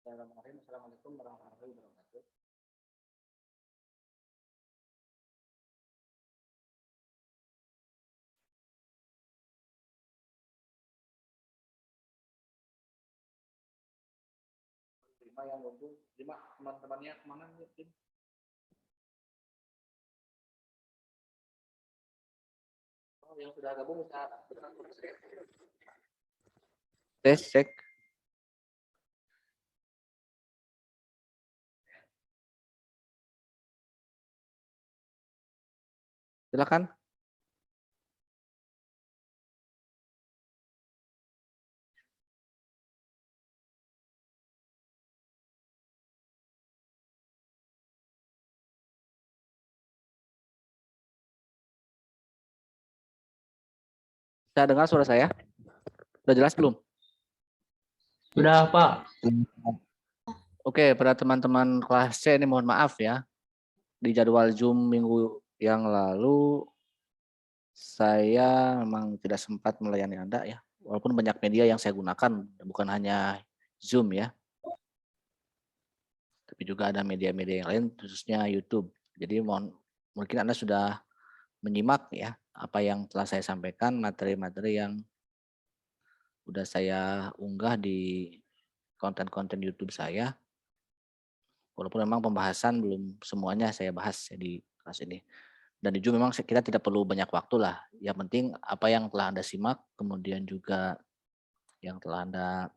Bismillahirrahmanirrahim. Assalamualaikum warahmatullahi wabarakatuh. Lima yang nunggu, lima teman-temannya kemana nih, Tim? Oh, yang sudah gabung bisa tes cek. Silakan. Saya dengar suara saya? Sudah jelas belum? Sudah, Pak. Oke, pada teman-teman kelas C ini mohon maaf ya. Di jadwal Zoom minggu yang lalu saya memang tidak sempat melayani Anda ya. Walaupun banyak media yang saya gunakan, bukan hanya Zoom ya. Tapi juga ada media-media yang lain, khususnya YouTube. Jadi mungkin Anda sudah menyimak ya apa yang telah saya sampaikan, materi-materi yang udah saya unggah di konten-konten YouTube saya. Walaupun memang pembahasan belum semuanya saya bahas ya di kelas ini. Dan di Zoom memang kita tidak perlu banyak waktu lah. Yang penting apa yang telah Anda simak, kemudian juga yang telah Anda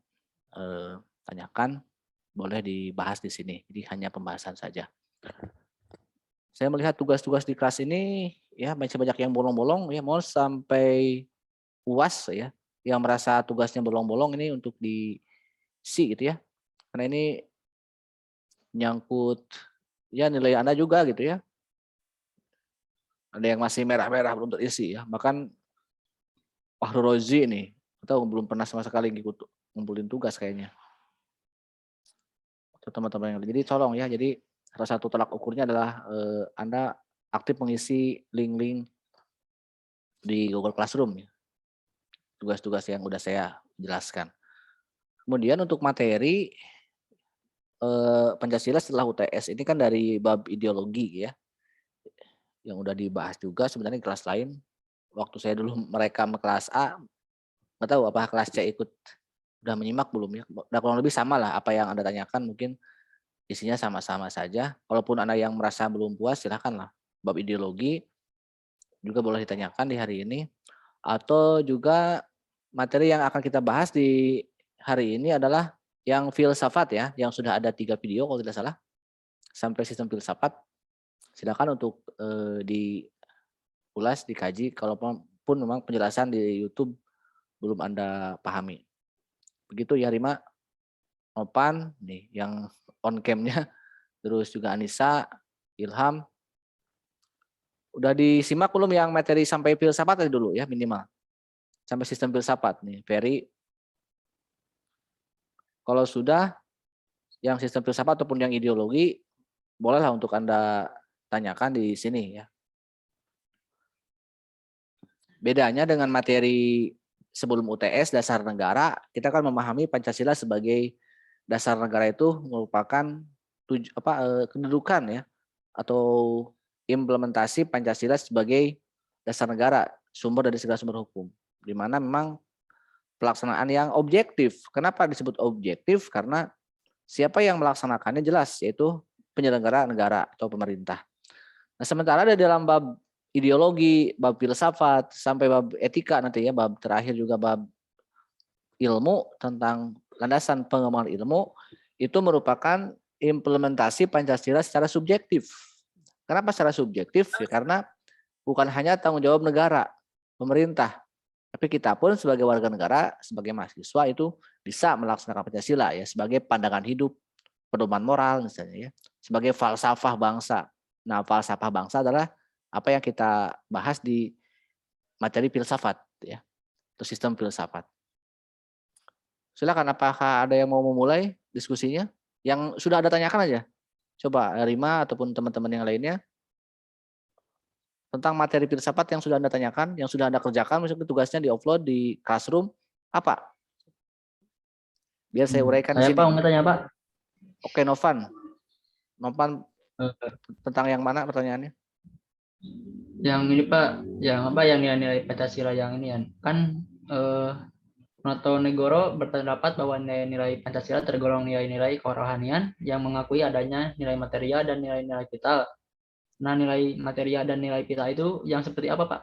tanyakan, boleh dibahas di sini. Jadi hanya pembahasan saja. Saya melihat tugas-tugas di kelas ini ya masih banyak yang bolong-bolong ya, mau sampai UAS ya, yang merasa tugasnya bolong-bolong ini untuk diisi gitu ya. Karena ini nyangkut ya nilai Anda juga gitu ya. Ada yang masih merah-merah belum terisi ya. Bahkan Fahru Rozi ini atau belum pernah sama sekali ngikut ngumpulin tugas kayaknya. Teman-teman yang jadi tolong ya. Jadi salah satu tolak ukurnya adalah Anda aktif mengisi link-link di Google Classroom ya. Tugas-tugas yang udah saya jelaskan. Kemudian untuk materi Pancasila setelah UTS ini kan dari bab ideologi ya. Yang udah dibahas juga sebenarnya di kelas lain. Waktu saya dulu merekam kelas A, nggak tahu apa kelas C ikut udah menyimak belum ya. Nah, kurang lebih sama lah apa yang Anda tanyakan, mungkin isinya sama-sama saja. Kalaupun Anda yang merasa belum puas silakanlah. Bab ideologi juga boleh ditanyakan di hari ini. Atau juga materi yang akan kita bahas di hari ini adalah yang filsafat ya, yang sudah ada 3 video kalau tidak salah, sampai sistem filsafat. Silakan untuk diulas, dikaji, kalaupun memang penjelasan di YouTube belum Anda pahami. Begitu ya Rima, Nopan nih yang on cam-nya, terus juga Anissa, Ilham. Udah disimak belum yang materi sampai filsafat tadi dulu ya minimal? Sampai sistem filsafat nih, Ferry. Kalau sudah yang sistem filsafat ataupun yang ideologi, bolehlah untuk Anda tanyakan di sini ya. Bedanya dengan materi sebelum UTS dasar negara, kita kan memahami Pancasila sebagai dasar negara itu merupakan kedudukan ya atau implementasi Pancasila sebagai dasar negara, sumber dari segala sumber hukum. Di mana memang pelaksanaan yang objektif. Kenapa disebut objektif? Karena siapa yang melaksanakannya jelas, yaitu penyelenggara negara atau pemerintah. Nah, sementara di dalam bab ideologi, bab filsafat, sampai bab etika nanti ya, bab terakhir juga bab ilmu tentang landasan pengembangan ilmu, itu merupakan implementasi Pancasila secara subjektif. Kenapa secara subjektif? Ya karena bukan hanya tanggung jawab negara, pemerintah, tapi kita pun sebagai warga negara, sebagai mahasiswa itu bisa melaksanakan Pancasila ya sebagai pandangan hidup, pedoman moral misalnya ya, sebagai falsafah bangsa. Nah, falsafah bangsa adalah apa yang kita bahas di materi filsafat ya, atau sistem filsafat. Silakan, apakah ada yang mau memulai diskusinya? Yang sudah ada tanyakan aja. Coba Rima ataupun teman-teman yang lainnya tentang materi filsafat yang sudah Anda tanyakan, yang sudah Anda kerjakan, misalnya tugasnya di-upload di Classroom, apa? Biar saya uraikan di Saya sini. Pak mau tanya Pak. Oke, Novan. Novan Eh, tentang yang mana pertanyaannya? Yang ini Pak, yang apa yang nilai-nilai Pancasila yang ini kan Notonegoro berpendapat bahwa nilai-nilai Pancasila tergolong nilai-nilai kerohanian yang mengakui adanya nilai material dan nilai-nilai vital. Nah, nilai material dan nilai vital itu yang seperti apa, Pak?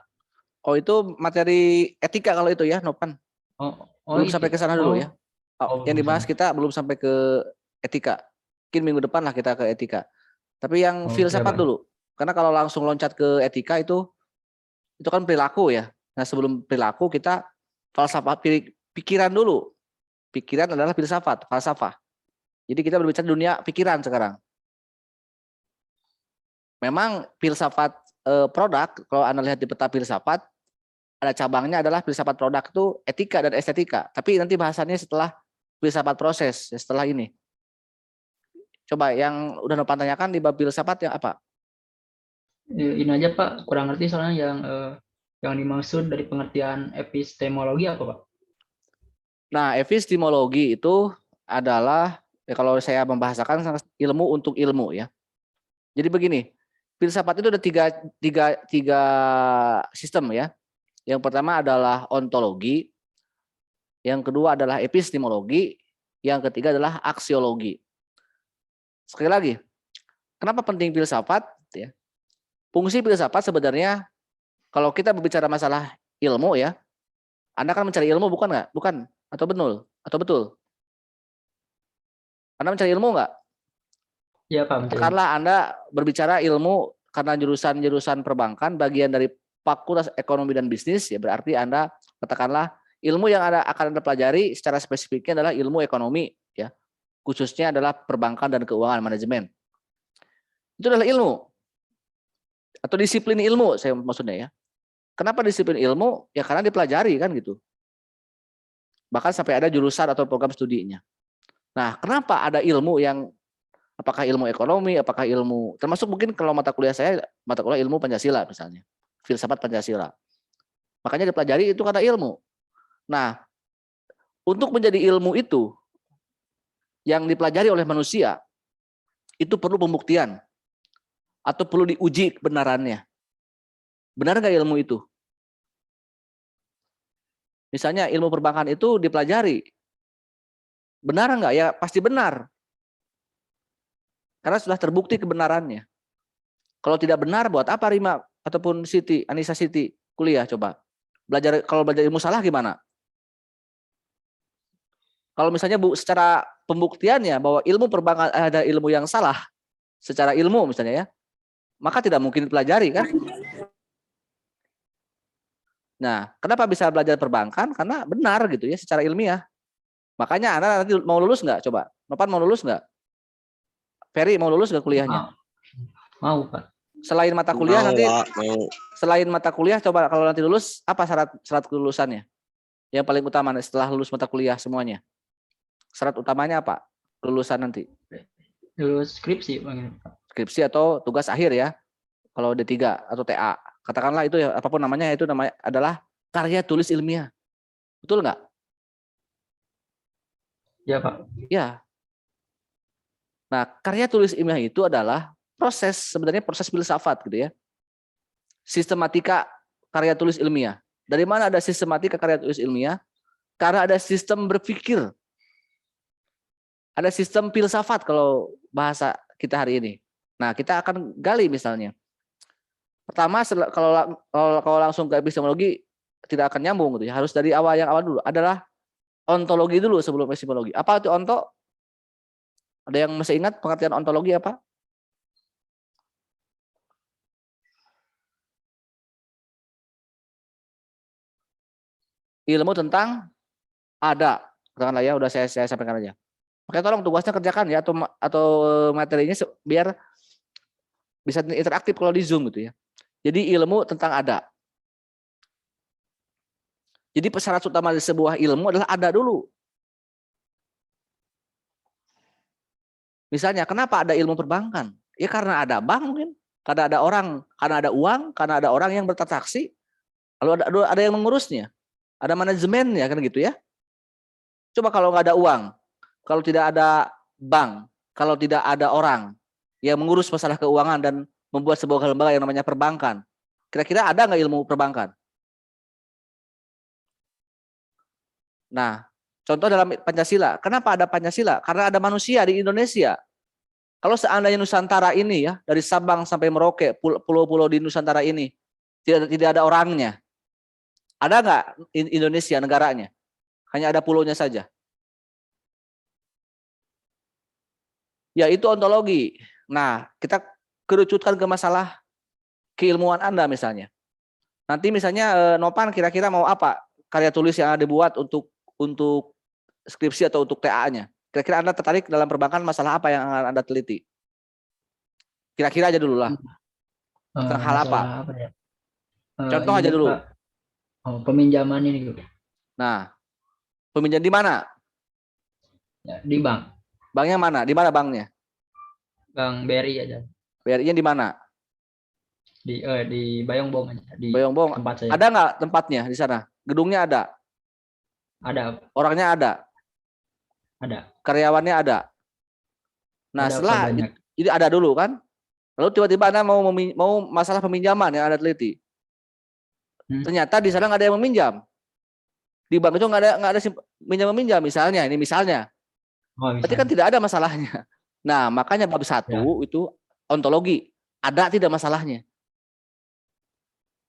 Oh, itu materi etika kalau itu ya, Novan. Oh Belum itu. sampai ke sana dulu ya. Oh Yang belum dibahas sana. kita belum sampai ke etika. Mungkin minggu depan lah kita ke etika. Tapi yang Oh ya, filsafat Pak. dulu. Karena kalau langsung loncat ke etika itu kan perilaku ya. Nah, sebelum perilaku kita falsafah pikiran dulu. Pikiran adalah filsafat, falsafah. Jadi kita berbicara dunia pikiran sekarang. Memang filsafat produk, kalau Anda lihat di peta filsafat, ada cabangnya adalah filsafat produk itu etika dan estetika. Tapi nanti bahasannya setelah filsafat proses, setelah ini. Coba yang udah Nopan tanyakan di bab filsafat yang apa? Ini aja Pak, kurang ngerti soalnya yang dimaksud dari pengertian epistemologi apa Pak? Nah, epistemologi itu adalah kalau saya membahasakan ilmu untuk ilmu ya. Jadi begini, filsafat itu ada tiga sistem ya. Yang pertama adalah ontologi, yang kedua adalah epistemologi, yang ketiga adalah aksiologi. Sekali lagi, kenapa penting filsafat? Ya. Fungsi filsafat sebenarnya kalau kita berbicara masalah ilmu ya, Anda kan mencari ilmu bukan nggak? Bukan atau betul? Atau betul? Anda mencari ilmu nggak? Iya Pak, mencari. Katakanlah Anda berbicara ilmu karena jurusan perbankan, bagian dari Fakultas Ekonomi dan Bisnis, ya berarti Anda katakanlah ilmu yang akan Anda pelajari secara spesifiknya adalah ilmu ekonomi, ya khususnya adalah perbankan dan keuangan manajemen. Itu adalah ilmu atau disiplin ilmu, saya maksudnya ya. Kenapa disiplin ilmu? Ya karena dipelajari kan gitu. Bahkan sampai ada jurusan atau program studinya. Nah, kenapa ada ilmu yang apakah ilmu ekonomi, apakah ilmu termasuk mungkin kalau mata kuliah saya mata kuliah ilmu Pancasila misalnya, filsafat Pancasila. Makanya dipelajari itu karena ilmu. Nah, untuk menjadi ilmu itu yang dipelajari oleh manusia itu perlu pembuktian atau perlu diuji kebenarannya. Benar nggak ilmu itu? Misalnya ilmu perbankan itu dipelajari. Benar nggak? Ya pasti benar. Karena sudah terbukti kebenarannya. Kalau tidak benar, buat apa Rima ataupun Siti, Anissa Siti kuliah coba? Kalau belajar ilmu salah gimana? Kalau misalnya secara pembuktiannya bahwa ilmu perbankan ada ilmu yang salah, secara ilmu misalnya ya, maka tidak mungkin dipelajari kan? Nah, kenapa bisa belajar perbankan? Karena benar gitu ya, secara ilmiah. Makanya Anda nanti mau lulus nggak? Coba, Nopan mau lulus nggak? Ferry mau lulus nggak kuliahnya? Mau Pak. Selain mata kuliah Mau, nanti, Pak, mau. selain mata kuliah, coba kalau nanti lulus, apa syarat kelulusannya? Yang paling utama setelah lulus mata kuliah semuanya. Syarat utamanya apa? Kelulusan nanti. Lulus skripsi Bang. Skripsi atau tugas akhir ya. Kalau D3 atau TA. Katakanlah itu ya, apapun namanya, itu namanya adalah karya tulis ilmiah. Betul nggak? Ya Pak. Ya. Nah, karya tulis ilmiah itu adalah sebenarnya proses filsafat gitu ya. Sistematika karya tulis ilmiah. Dari mana ada sistematika karya tulis ilmiah? Karena ada sistem berpikir. Ada sistem filsafat kalau bahasa kita hari ini. Nah, kita akan gali misalnya. Pertama, kalau langsung ke epistemologi tidak akan nyambung gitu ya. Harus dari awal dulu. Adalah ontologi dulu sebelum epistemologi. Apa itu onto? Ada yang masih ingat pengertian ontologi apa? Ilmu tentang ada. Katakanlah ya, udah saya sampaikan aja. Makanya tolong tugasnya kerjakan ya, atau materinya biar bisa interaktif kalau di Zoom gitu ya. Jadi ilmu tentang ada. Jadi syarat utama dari sebuah ilmu adalah ada dulu. Misalnya, kenapa ada ilmu perbankan? Ya karena ada bank mungkin, karena ada orang, karena ada uang, karena ada orang yang bertransaksi, lalu ada yang mengurusnya, ada manajemennya kan gitu ya. Coba kalau nggak ada uang, kalau tidak ada bank, kalau tidak ada orang yang mengurus masalah keuangan dan membuat sebuah lembaga yang namanya perbankan? Kira-kira ada nggak ilmu perbankan? Nah, contoh dalam Pancasila. Kenapa ada Pancasila? Karena ada manusia di Indonesia. Kalau seandainya Nusantara ini ya, dari Sabang sampai Merauke, pulau-pulau di Nusantara ini, tidak ada orangnya. Ada nggak Indonesia negaranya? Hanya ada pulaunya saja. Ya itu ontologi. Nah, kita kerucutkan ke masalah keilmuan Anda misalnya. Nanti misalnya Nopan kira-kira mau apa karya tulis yang dibuat untuk skripsi atau untuk TA-nya. Kira-kira Anda tertarik dalam perbankan masalah apa yang akan Anda teliti? Kira-kira aja dulu lah. Tentang hal apa? Apa ya? Contoh aja Ini dulu. Pak, peminjaman ini Pak. Nah, peminjam di mana? Ya, di bank. Banknya mana? Di mana banknya? Bank BRI aja. BRI-nya di mana? Di Bayongbong aja, di Bayongbong. tempat saya. Ada nggak tempatnya di sana? Gedungnya ada? Ada. Orangnya ada? Ada. Karyawannya ada? Nah, Ada setelah banyak. jadi ada dulu kan? Lalu tiba-tiba Anda mau masalah peminjaman yang Anda teliti. Ternyata di sana nggak ada yang meminjam. Di bank itu nggak ada meminjam misalnya. Ini misalnya. Berarti kan tidak ada masalahnya. Nah, makanya bab 1 itu ontologi. Ada tidak masalahnya.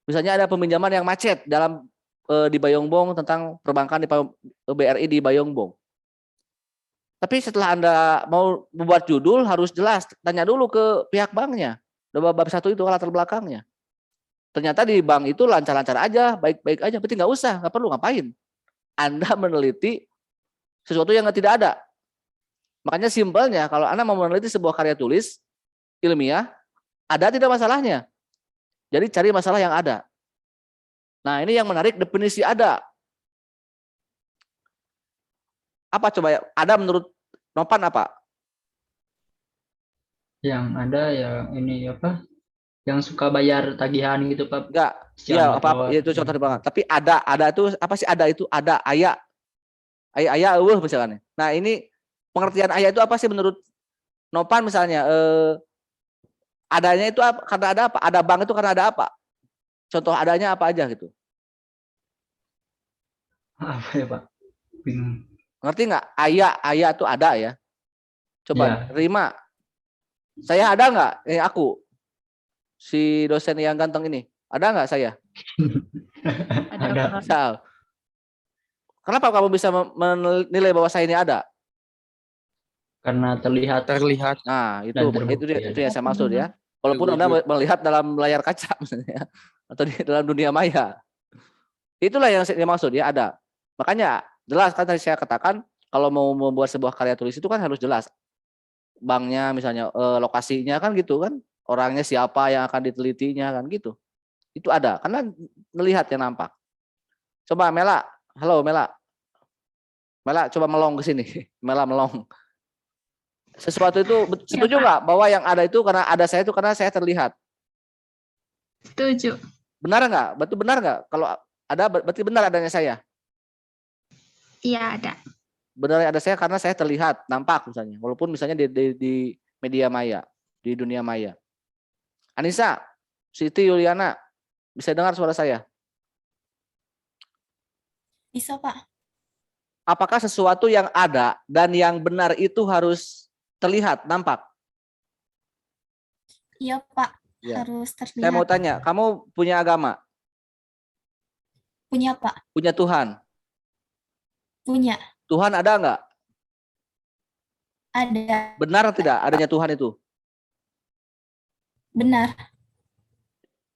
Misalnya ada peminjaman yang macet dalam di Bayongbong tentang perbankan di BRI di Bayongbong. Tapi setelah Anda mau membuat judul harus jelas, tanya dulu ke pihak banknya. Bab 1 itu latar belakangnya. Ternyata di bank itu lancar-lancar aja, baik-baik aja, berarti nggak usah, nggak perlu ngapain. Anda meneliti sesuatu yang tidak ada. Makanya simpelnya, kalau Anda mau meneliti sebuah karya tulis ilmiah, ada tidak masalahnya. Jadi cari masalah yang ada. Nah, ini yang menarik definisi ada. Apa coba ya? Ada menurut Nopan apa? Yang ada yang ini apa? Yang suka bayar tagihan gitu Pak. Enggak. Iya, apa itu contoh banget. Tapi ada itu apa sih ada itu? Ada aya. Aya misalnya. Nah, ini pengertian aya itu apa sih menurut Nopan misalnya? Adanya itu karena ada apa? Ada bank itu karena ada apa? Contoh adanya apa aja gitu? Apa ya Pak? Bingung. Ngerti nggak? Aya itu ada ya. Coba terima. Saya ada nggak? Aku si dosen yang ganteng ini ada nggak saya? Ada. Kenapa kamu bisa menilai bahwa saya ini ada? Karena terlihat. Nah, itu yang saya maksud ya. Walaupun Anda melihat dalam layar kaca misalnya atau di dalam dunia maya. Itulah yang saya maksud ya, ada. Makanya jelas kan tadi saya katakan kalau mau membuat sebuah karya tulis itu kan harus jelas. Banknya misalnya lokasinya kan gitu kan. Orangnya siapa yang akan ditelitinya kan gitu. Itu ada karena melihat yang nampak. Coba Mela, halo Mela. Mela coba melong ke sini. Mela melong. Sesuatu itu setuju nggak bahwa yang ada itu karena ada saya itu karena saya terlihat? Setuju. Benar nggak? Betul benar nggak? Kalau ada berarti benar adanya saya. Iya ada. Benar ada saya karena saya terlihat, nampak misalnya. Walaupun misalnya di media maya, di dunia maya. Anissa, Siti Yuliana, bisa dengar suara saya? Bisa Pak. Apakah sesuatu yang ada dan yang benar itu harus terlihat, nampak? Iya Pak, ya. Harus terlihat. Saya mau tanya, kamu punya agama? Punya Pak. Punya Tuhan? Punya. Tuhan ada nggak? Ada. Benar tidak adanya Tuhan itu? Benar.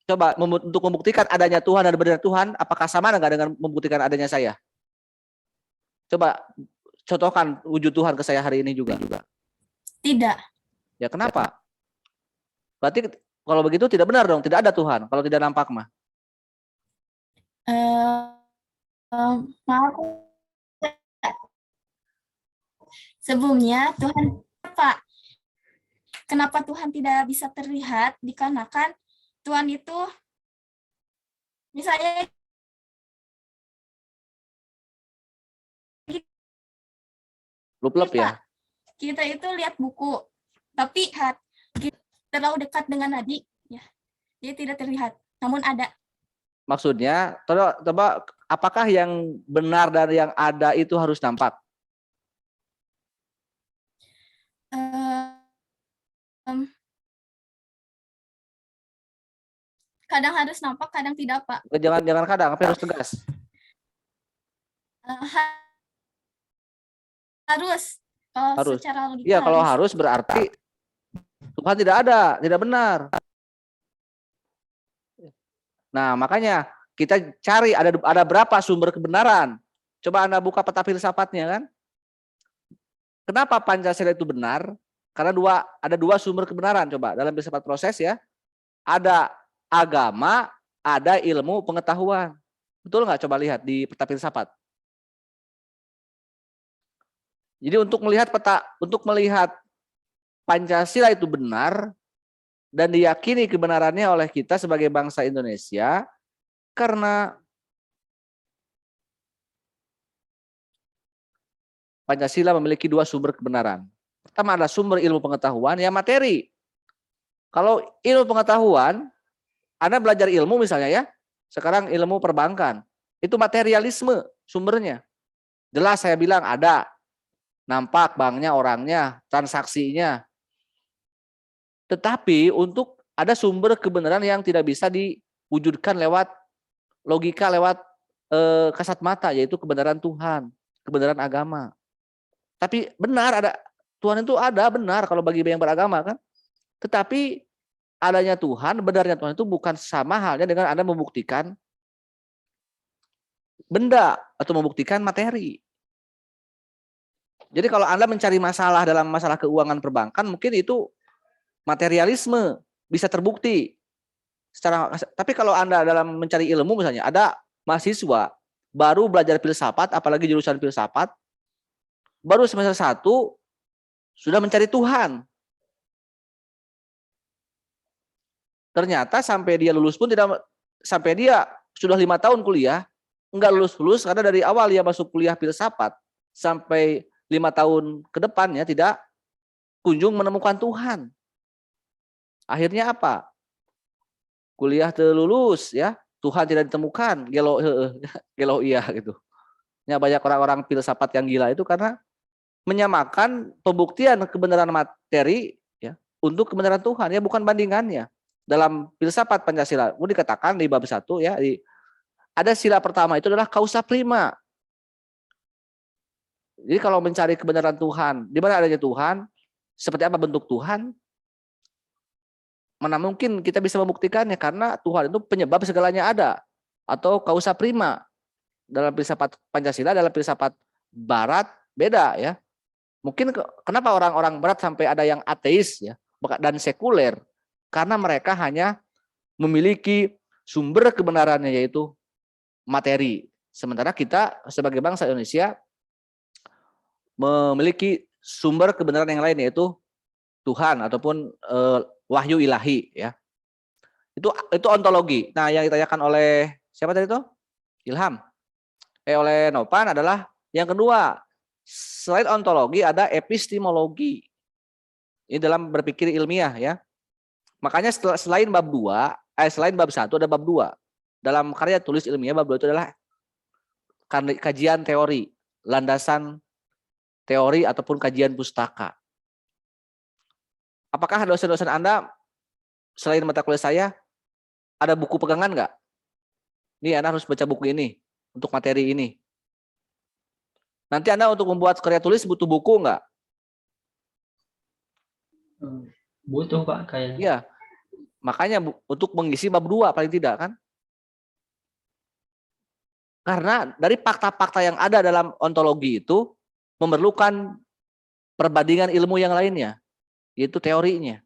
Coba untuk membuktikan adanya Tuhan dan benar Tuhan, apakah sama nggak dengan membuktikan adanya saya? Coba contohkan wujud Tuhan ke saya hari ini juga. Tidak. Ya kenapa? Berarti kalau begitu tidak benar dong, tidak ada Tuhan kalau tidak nampak mah. Maaf. Sebelumnya Tuhan Pak, kenapa Tuhan tidak bisa terlihat? Dikarenakan Tuhan itu misalnya Lup-lup ya. kita itu lihat buku, tapi kita terlalu dekat dengan adik, ya, dia tidak terlihat, namun ada. Maksudnya, coba apakah yang benar dan yang ada itu harus nampak? Kadang harus nampak, kadang tidak, Pak. Jangan kadang, tapi harus tegas. Harus. Harus. Secara logika Iya, kalau harus berarti Tuhan tidak ada, tidak benar. Nah, makanya kita cari ada berapa sumber kebenaran. Coba Anda buka peta filsafatnya kan. Kenapa Pancasila itu benar? Karena ada dua sumber kebenaran. Coba dalam filsafat proses ya. Ada agama, ada ilmu pengetahuan. Betul nggak? Coba lihat di peta filsafat. Jadi untuk melihat Pancasila itu benar dan diyakini kebenarannya oleh kita sebagai bangsa Indonesia karena Pancasila memiliki dua sumber kebenaran. Pertama adalah sumber ilmu pengetahuan, ya materi. Kalau ilmu pengetahuan, Anda belajar ilmu misalnya ya, sekarang ilmu perbankan, itu materialisme sumbernya. Jelas saya bilang ada, nampak banknya, orangnya, transaksinya. Tetapi untuk ada sumber kebenaran yang tidak bisa diwujudkan lewat logika, lewat kasat mata, yaitu kebenaran Tuhan, kebenaran agama. Tapi benar ada Tuhan itu ada benar kalau bagi yang beragama kan. Tetapi adanya Tuhan, benarnya Tuhan itu bukan sama halnya dengan Anda membuktikan benda atau membuktikan materi. Jadi kalau Anda mencari masalah dalam masalah keuangan perbankan, mungkin itu materialisme bisa terbukti. Tapi kalau Anda dalam mencari ilmu misalnya, ada mahasiswa baru belajar filsafat, apalagi jurusan filsafat, baru semester 1 sudah mencari Tuhan. Ternyata sampai dia lulus pun sampai dia sudah 5 tahun kuliah, enggak lulus karena dari awal dia masuk kuliah filsafat sampai 5 tahun ke depannya tidak kunjung menemukan Tuhan. Akhirnya apa? Kuliah terlulus ya, Tuhan tidak ditemukan, gelo iya gitu. Ya, banyak orang-orang filsafat yang gila itu karena menyamakan pembuktian kebenaran materi ya untuk kebenaran Tuhan ya, bukan bandingannya. Dalam filsafat Pancasila, dikatakan di bab 1 ya, ada sila pertama itu adalah causa prima. Jadi kalau mencari kebenaran Tuhan, di mana adanya Tuhan, seperti apa bentuk Tuhan, mana mungkin kita bisa membuktikannya karena Tuhan itu penyebab segalanya ada, atau causa prima. Dalam filsafat Pancasila, dalam filsafat Barat beda ya. Mungkin kenapa orang-orang Barat sampai ada yang ateis ya dan sekuler, karena mereka hanya memiliki sumber kebenarannya yaitu materi. Sementara kita sebagai bangsa Indonesia memiliki sumber kebenaran yang lain yaitu Tuhan ataupun wahyu ilahi ya. Itu ontologi. Nah, yang ditanyakan oleh siapa tadi itu? Ilham. Oleh Nopan adalah yang kedua. Selain ontologi ada epistemologi. Ini dalam berpikir ilmiah ya. Makanya selain bab 2, selain bab 1 ada bab 2. Dalam karya tulis ilmiah bab 2 itu adalah kajian teori, landasan teori ataupun kajian pustaka. Apakah dosen-dosen Anda selain mata kuliah saya ada buku pegangan nggak? Nih Anda harus baca buku ini untuk materi ini. Nanti Anda untuk membuat karya tulis butuh buku nggak? Butuh Pak kayaknya. Iya. Makanya untuk mengisi bab 2 paling tidak kan? Karena dari fakta-fakta yang ada dalam ontologi itu memerlukan perbandingan ilmu yang lainnya, yaitu teorinya.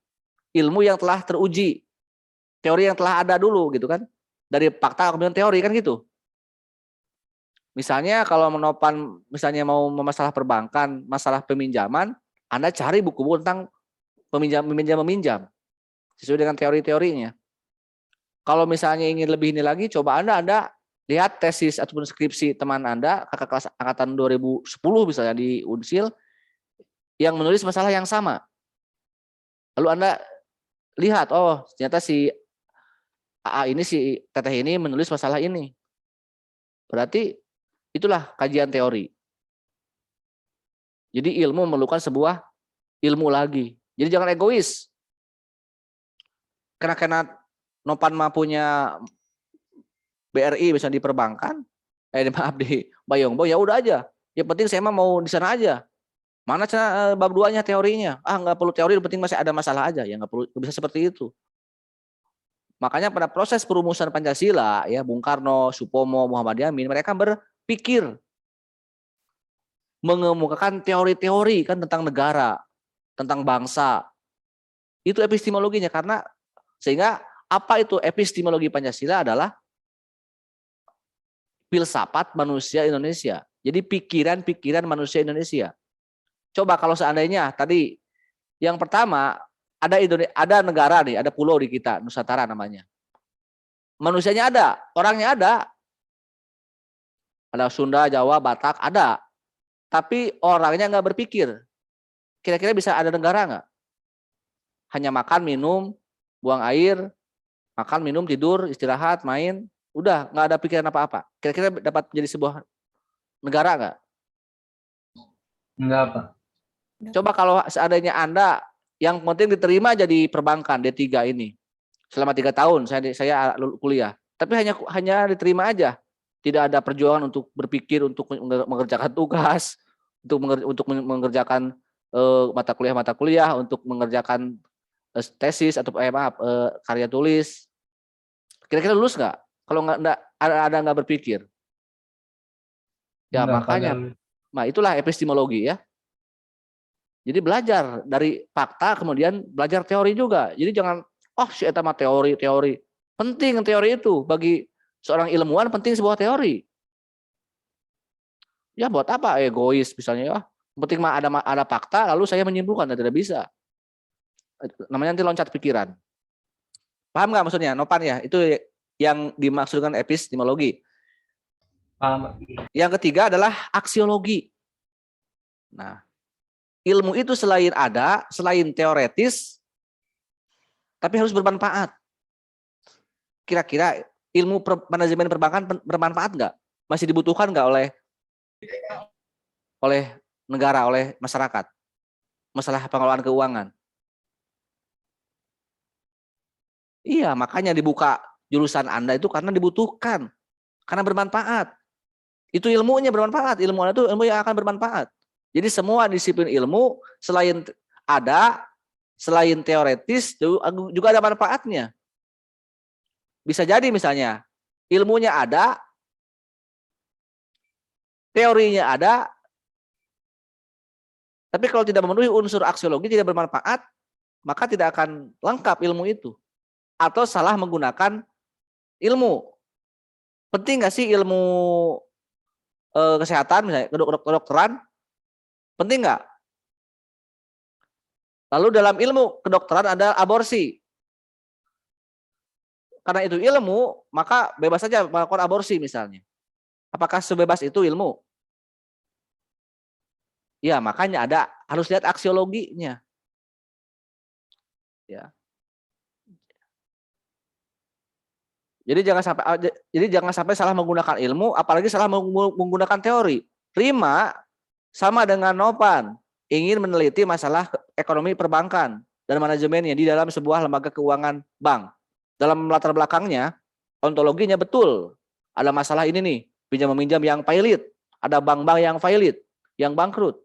Ilmu yang telah teruji. Teori yang telah ada dulu gitu kan. Dari fakta kemudian teori kan gitu. Misalnya kalau Nopan misalnya mau masalah perbankan, masalah peminjaman, Anda cari buku-buku tentang meminjam sesuai dengan teori-teorinya. Kalau misalnya ingin lebih ini lagi, coba Anda lihat tesis ataupun skripsi teman Anda, kakak kelas angkatan 2010 misalnya di Unsil, yang menulis masalah yang sama. Lalu Anda lihat, oh ternyata si AA ini, si Teteh ini menulis masalah ini. Berarti itulah kajian teori. Jadi ilmu memerlukan sebuah ilmu lagi. Jadi jangan egois. Karena Nopan mah punya BRI misalnya di perbankan, maaf di Bayongbo, ya udah aja. Yang penting saya mah mau di sana aja. Mana bab 2-nya teorinya? Nggak perlu teori, yang penting masih ada masalah aja. Ya nggak perlu, nggak bisa seperti itu. Makanya pada proses perumusan Pancasila, ya Bung Karno, Supomo, Muhammad Yamin, mereka berpikir mengemukakan teori-teori kan tentang negara, tentang bangsa. Itu epistemologinya, karena sehingga apa itu epistemologi Pancasila adalah filsafat manusia Indonesia. Jadi pikiran-pikiran manusia Indonesia. Coba kalau seandainya tadi yang pertama ada negara nih, ada pulau di kita, Nusantara namanya. Manusianya ada, orangnya ada. Ada Sunda, Jawa, Batak, ada. Tapi orangnya nggak berpikir. Kira-kira bisa ada negara nggak? Hanya makan, minum, buang air, makan, minum, tidur, istirahat, main, udah nggak ada pikiran apa-apa. Kira-kira dapat menjadi sebuah negara nggak? Enggak, Pak. Coba kalau seandainya Anda yang penting diterima jadi perbankan D3 ini. Selama 3 tahun saya kuliah. Tapi hanya diterima aja. Tidak ada perjuangan untuk berpikir, untuk mengerjakan tugas, untuk mengerjakan mata kuliah, untuk mengerjakan tesis atau karya tulis. Kira-kira lulus nggak? Kalau nggak berpikir. Ya Enggak, Pak. makanya, nah itulah epistemologi ya. Jadi belajar dari fakta, kemudian belajar teori juga. Jadi jangan, si eta mah teori. Penting teori itu bagi seorang ilmuwan, penting sebuah teori. Ya buat apa egois misalnya, ya penting mah ada fakta lalu saya menyimpulkan, tidak bisa. Namanya nanti loncat pikiran. Paham nggak maksudnya, Nopan ya? Itu yang dimaksudkan epistemologi. Paham, Pak. Yang ketiga adalah aksiologi. Nah, ilmu itu selain teoretis, tapi harus bermanfaat. Kira-kira ilmu manajemen perbankan bermanfaat nggak? Masih dibutuhkan nggak oleh negara, oleh masyarakat? Masalah pengelolaan keuangan. Iya, makanya dibuka jurusan Anda itu karena dibutuhkan, karena bermanfaat. Itu ilmunya bermanfaat, ilmu Anda itu ilmu yang akan bermanfaat. Jadi semua disiplin ilmu selain teoretis juga ada manfaatnya. Bisa jadi misalnya ilmunya ada, teorinya ada, tapi kalau tidak memenuhi unsur aksiologi, tidak bermanfaat, maka tidak akan lengkap ilmu itu. Atau salah menggunakan ilmu. Penting nggak sih ilmu kesehatan, misalnya kedokteran? Penting nggak? Lalu dalam ilmu kedokteran ada aborsi. Karena itu ilmu, maka bebas saja melakukan aborsi misalnya. Apakah sebebas itu ilmu? Ya, makanya harus lihat aksiologinya. Ya. Jadi jangan sampai salah menggunakan ilmu, apalagi salah menggunakan teori. Rima sama dengan Nopan ingin meneliti masalah ekonomi perbankan dan manajemennya di dalam sebuah lembaga keuangan bank. Dalam latar belakangnya, ontologinya betul. Ada masalah ini nih, pinjam-meminjam yang pailit, ada bank-bank yang pailit, yang bangkrut.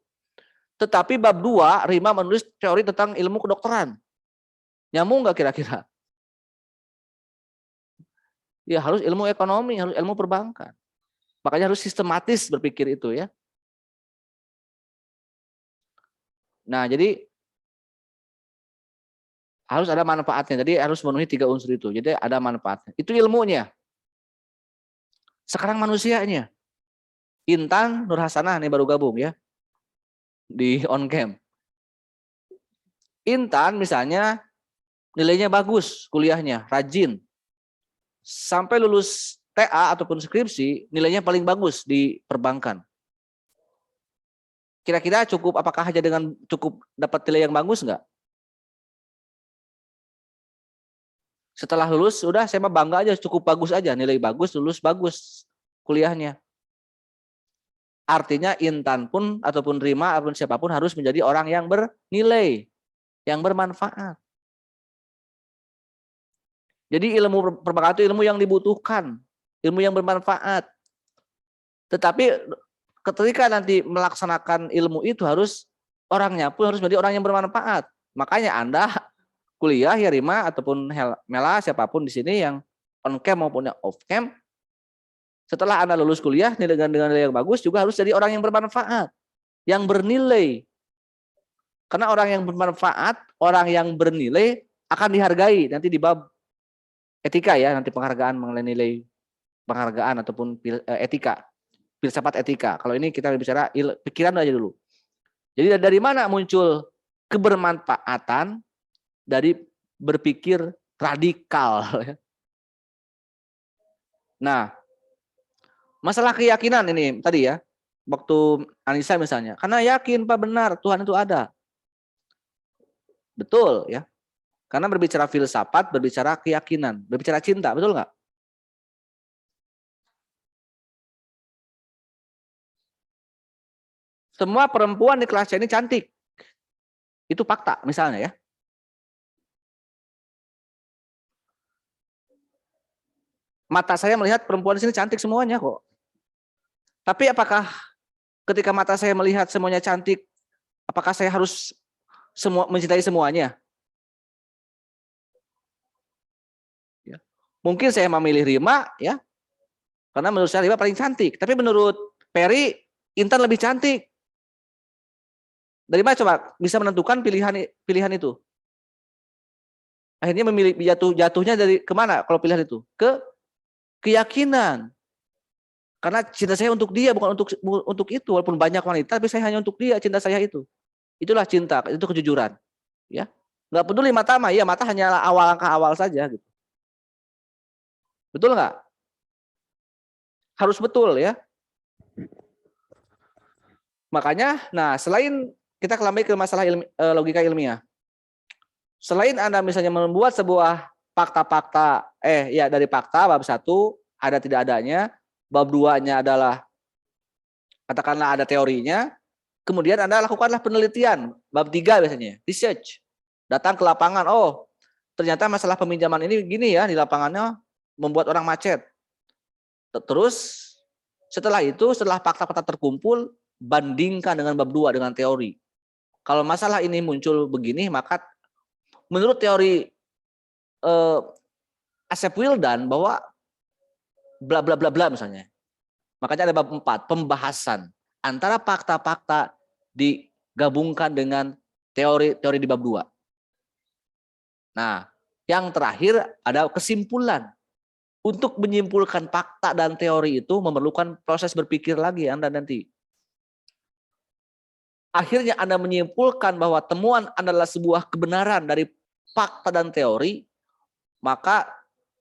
Tetapi bab 2, Rima menulis teori tentang ilmu kedokteran. Nyambung nggak kira-kira? Ya harus ilmu ekonomi, harus ilmu perbankan. Makanya harus sistematis berpikir itu ya. Nah jadi harus ada manfaatnya. Jadi harus memenuhi 3 unsur itu. Jadi ada manfaatnya. Itu ilmunya. Sekarang manusianya. Intan Nurhasanah nih baru gabung ya. Di on-cam. Intan misalnya nilainya bagus kuliahnya, rajin. Sampai lulus TA ataupun skripsi, nilainya paling bagus di perbankan. Kira-kira cukup, apakah hanya dengan cukup dapat nilai yang bagus nggak? Setelah lulus, udah saya mah bangga aja, cukup bagus aja, nilai bagus, lulus bagus kuliahnya. Artinya Intan pun ataupun Rima ataupun siapapun harus menjadi orang yang bernilai, yang bermanfaat. Jadi ilmu perbankan itu ilmu yang dibutuhkan, ilmu yang bermanfaat. Tetapi ketika nanti melaksanakan ilmu itu harus orangnya pun harus menjadi orang yang bermanfaat. Makanya Anda kuliah ya Rima ataupun Mela siapapun di sini yang on cam maupun yang off cam, setelah Anda lulus kuliah dengan nilai yang bagus juga harus jadi orang yang bermanfaat, yang bernilai. Karena orang yang bermanfaat, orang yang bernilai akan dihargai nanti di bab etika ya, nanti penghargaan mengenai nilai penghargaan ataupun etika, filsafat etika. Kalau ini kita bicara pikiran aja dulu. Jadi dari mana muncul kebermanfaatan? Dari berpikir radikal. Nah, masalah keyakinan ini tadi ya, waktu Anissa misalnya, karena yakin Pak benar Tuhan itu ada. Betul ya. Karena berbicara filsafat, berbicara keyakinan, berbicara cinta, betul nggak? Semua perempuan di kelas ini cantik. Itu fakta misalnya ya. Mata saya melihat perempuan di sini cantik semuanya kok. Tapi apakah ketika mata saya melihat semuanya cantik, apakah saya harus mencintai semuanya? Ya. Mungkin saya memilih Rima ya, karena menurut saya Rima paling cantik. Tapi menurut Peri, Intan lebih cantik. Dari mana coba bisa menentukan pilihan itu? Akhirnya memilih jatuhnya dari kemana kalau pilihan itu? Ke keyakinan. Karena cinta saya untuk dia, bukan untuk itu. Walaupun banyak wanita, tapi saya hanya untuk dia, cinta saya itu. Itulah cinta, itu kejujuran. Ya, nggak peduli mata mah, ya mata hanyalah langkah awal saja. Gitu. Betul nggak? Harus betul ya. Makanya, nah selain kita kembali ke masalah logika ilmiah. Selain Anda misalnya membuat sebuah fakta-fakta, dari fakta bab 1 ada tidak adanya, bab 2-nya adalah katakanlah ada teorinya, kemudian Anda lakukanlah penelitian, bab 3 biasanya, research. Datang ke lapangan, oh ternyata masalah peminjaman ini gini ya, di lapangannya membuat orang macet. Terus setelah itu, setelah fakta-fakta terkumpul, bandingkan dengan bab 2 dengan teori. Kalau masalah ini muncul begini, maka menurut teori Asep Wildan bahwa bla bla bla bla misalnya. Makanya ada bab 4, pembahasan antara fakta-fakta digabungkan dengan teori di bab 2. Nah, yang terakhir ada kesimpulan. Untuk menyimpulkan fakta dan teori itu memerlukan proses berpikir lagi Anda nanti. Akhirnya Anda menyimpulkan bahwa temuan adalah sebuah kebenaran dari fakta dan teori, maka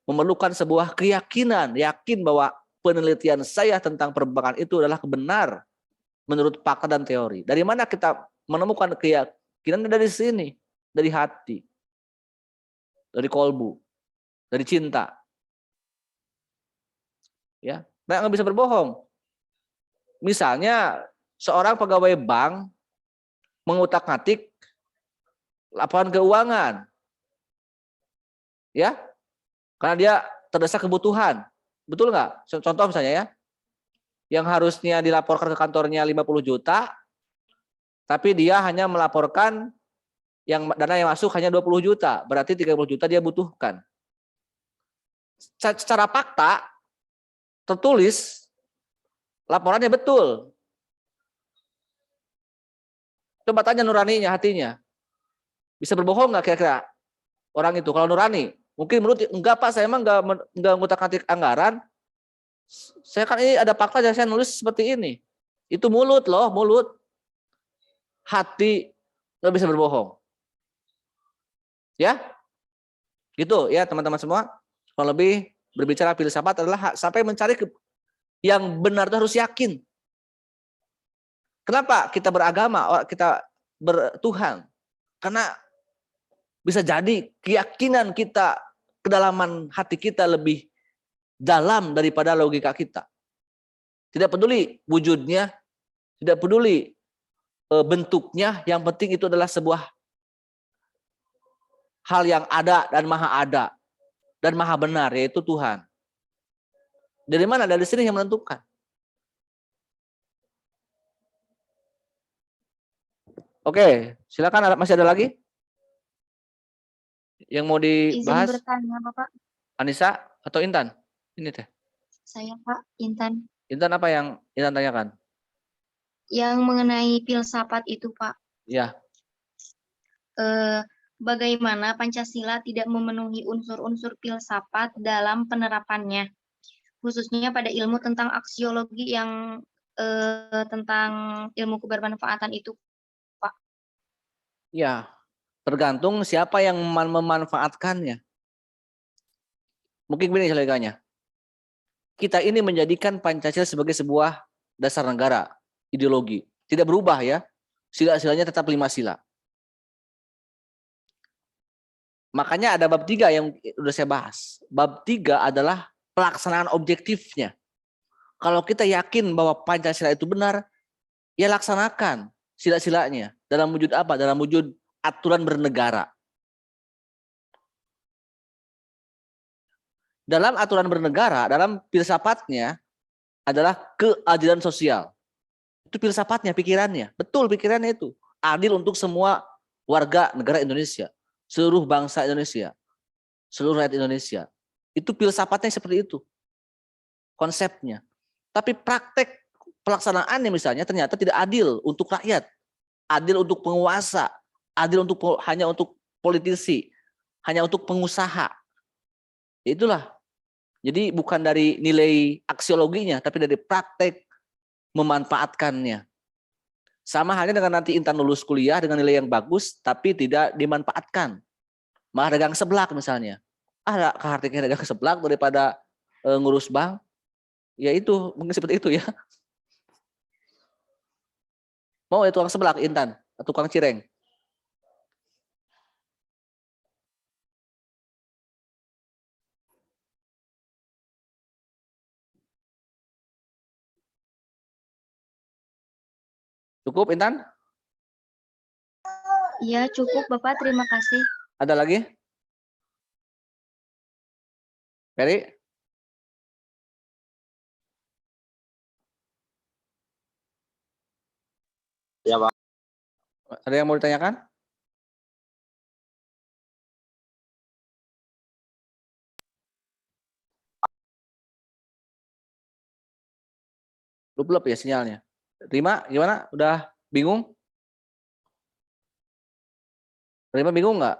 memerlukan sebuah keyakinan, yakin bahwa penelitian saya tentang perbankan itu adalah benar menurut fakta dan teori. Dari mana kita menemukan keyakinan? Dari sini, dari hati, dari kolbu, dari cinta. Ya, nggak bisa berbohong. Misalnya seorang pegawai bank mengutak-atik laporan keuangan, ya, karena dia terdesak kebutuhan, betul nggak? Contoh misalnya ya, yang harusnya dilaporkan ke kantornya 50 juta, tapi dia hanya melaporkan yang dana yang masuk hanya 20 juta, berarti 30 juta dia butuhkan. Secara fakta tertulis laporannya betul. Coba tanya nuraninya, hatinya. Bisa berbohong nggak kira-kira orang itu? Kalau nurani, mungkin menurut enggak Pak, saya emang enggak ngutak-ngatik anggaran. Saya kan ini ada fakta, saya nulis seperti ini. Itu mulut loh, mulut. Hati nggak bisa berbohong. Ya, gitu ya teman-teman semua. Kalau lebih berbicara filsafat adalah sampai mencari yang benar itu harus yakin. Kenapa kita beragama, kita bertuhan? Karena bisa jadi keyakinan kita, kedalaman hati kita lebih dalam daripada logika kita. Tidak peduli wujudnya, tidak peduli bentuknya, yang penting itu adalah sebuah hal yang ada dan maha benar, yaitu Tuhan. Dari mana? Dari sini yang menentukan. Oke, silakan, masih ada lagi yang mau Izin dibahas? bertanya, Bapak. Anissa atau Intan? Ini teh. Saya, Pak, Intan. Intan, apa yang Intan tanyakan? Yang mengenai filsafat itu, Pak. Ya, Bagaimana Pancasila tidak memenuhi unsur-unsur filsafat dalam penerapannya, khususnya pada ilmu tentang aksiologi yang tentang ilmu kebermanfaatan itu, Pak. ya. Tergantung siapa yang memanfaatkannya. Mungkin begini logikanya. Kita ini menjadikan Pancasila sebagai sebuah dasar negara, ideologi. Tidak berubah ya. Sila-silanya tetap 5 sila. Makanya ada bab 3 yang udah saya bahas. Bab 3 adalah pelaksanaan objektifnya. Kalau kita yakin bahwa Pancasila itu benar, ya laksanakan sila-silanya. Dalam wujud apa? Dalam wujud aturan bernegara. Dalam aturan bernegara, dalam filsafatnya adalah keadilan sosial. Itu filsafatnya, pikirannya. Betul pikirannya itu. Adil untuk semua warga negara Indonesia. Seluruh bangsa Indonesia. Seluruh rakyat Indonesia. Itu filsafatnya seperti itu. Konsepnya. Tapi praktek pelaksanaannya misalnya ternyata tidak adil untuk rakyat. Adil untuk penguasa. Adil untuk hanya untuk politisi. Hanya untuk pengusaha. Itulah. Jadi bukan dari nilai aksiologinya, tapi dari praktek memanfaatkannya. Sama halnya dengan nanti Intan lulus kuliah dengan nilai yang bagus, tapi tidak dimanfaatkan. Malah dagang seblak misalnya. Kehartikan dagang seblak daripada ngurus bank. Ya itu, mungkin seperti itu ya. Mau ya tukang seblak Intan, atau tukang cireng? Cukup Intan? Ya, cukup, Bapak. Terima kasih. Ada lagi? Ferry? Ya, Pak. Ada yang mau ditanyakan? Belum ya sinyalnya. Rima, gimana? Udah bingung? Rima bingung nggak?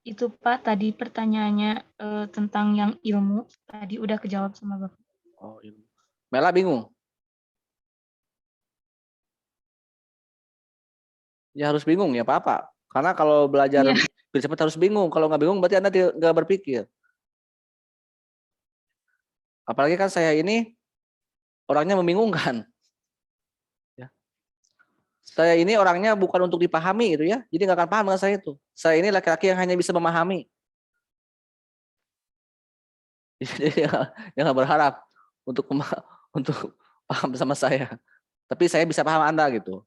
Itu Pak, tadi pertanyaannya tentang yang ilmu, tadi udah kejawab sama Bapak. Oh, ilmu. Mela bingung? Ya harus bingung ya Pak. Karena kalau belajar filsafat harus bingung. Kalau nggak bingung berarti Anda nggak berpikir. Apalagi kan saya ini orangnya membingungkan. Ya. Saya ini orangnya bukan untuk dipahami gitu ya. Jadi nggak akan paham dengan saya itu. Saya ini laki-laki yang hanya bisa memahami. Jadi jangan berharap untuk paham sama saya. Tapi saya bisa paham Anda gitu.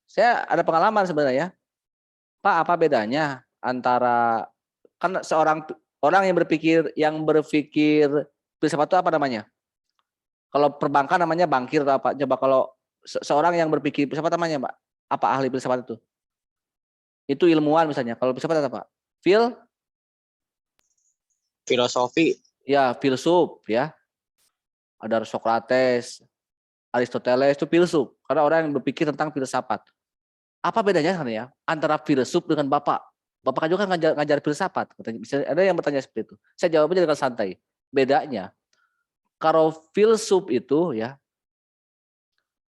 Saya ada pengalaman sebenarnya. Pak, apa bedanya antara kan orang yang berpikir filsafat itu apa namanya? Kalau perbankan namanya bankir atau apa? Coba kalau seorang yang berpikir filsafat namanya, Pak. Apa ahli filsafat itu? Itu ilmuwan misalnya. Kalau filsafat apa? Filosofi. Ya, filsuf ya. Ada Socrates, Aristoteles itu filsuf. Karena orang yang berpikir tentang filsafat. Apa bedanya kan ya antara filsuf dengan Bapak? Bapak juga kan ngajar filsafat. Bisa ada yang bertanya seperti itu. Saya jawabnya dengan santai. Bedanya, kalau filsuf itu ya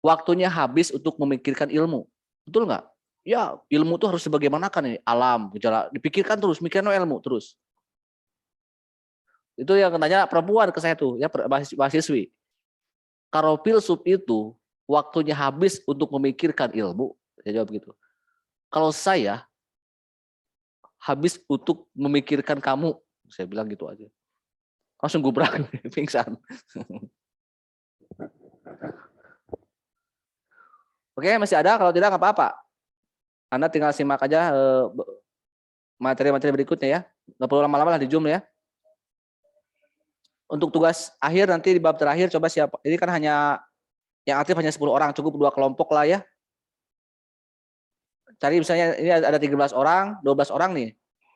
waktunya habis untuk memikirkan ilmu. Betul nggak? Ya, ilmu itu harus sebagaimanakan nih, alam, gejala, dipikirkan terus, mikirkan ilmu terus. Itu yang nanya perempuan ke saya tuh, ya mahasiswi. Kalau filsuf itu waktunya habis untuk memikirkan ilmu, saya jawab gitu. Kalau saya habis untuk memikirkan kamu, saya bilang gitu aja. Langsung gubrak, pingsan. Oke, masih ada? Kalau tidak nggak apa-apa. Anda tinggal simak aja materi-materi berikutnya ya. Nggak perlu lama-lama lah di Zoom ya. Untuk tugas akhir nanti di bab terakhir coba siapa. Ini kan hanya yang aktif hanya 10 orang, cukup 2 kelompok lah ya. Cari misalnya ini ada 13 orang, 12 orang nih.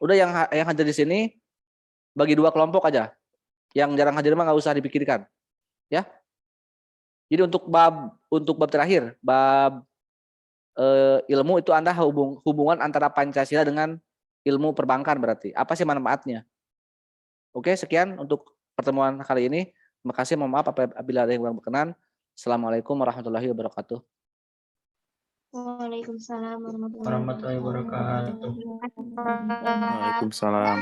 Udah yang hadir di sini bagi 2 kelompok aja. Yang jarang hadir mah nggak usah dipikirkan. Ya. Jadi untuk bab terakhir, bab ilmu itu Anda hubungan antara Pancasila dengan ilmu perbankan berarti. Apa sih manfaatnya? Oke, sekian untuk pertemuan kali ini. Terima kasih, mohon maaf apabila ada yang kurang berkenan. Assalamualaikum warahmatullahi wabarakatuh. Waalaikumsalam Warahmatullahi wabarakatuh. warahmatullahi wabarakatuh. Waalaikumsalam.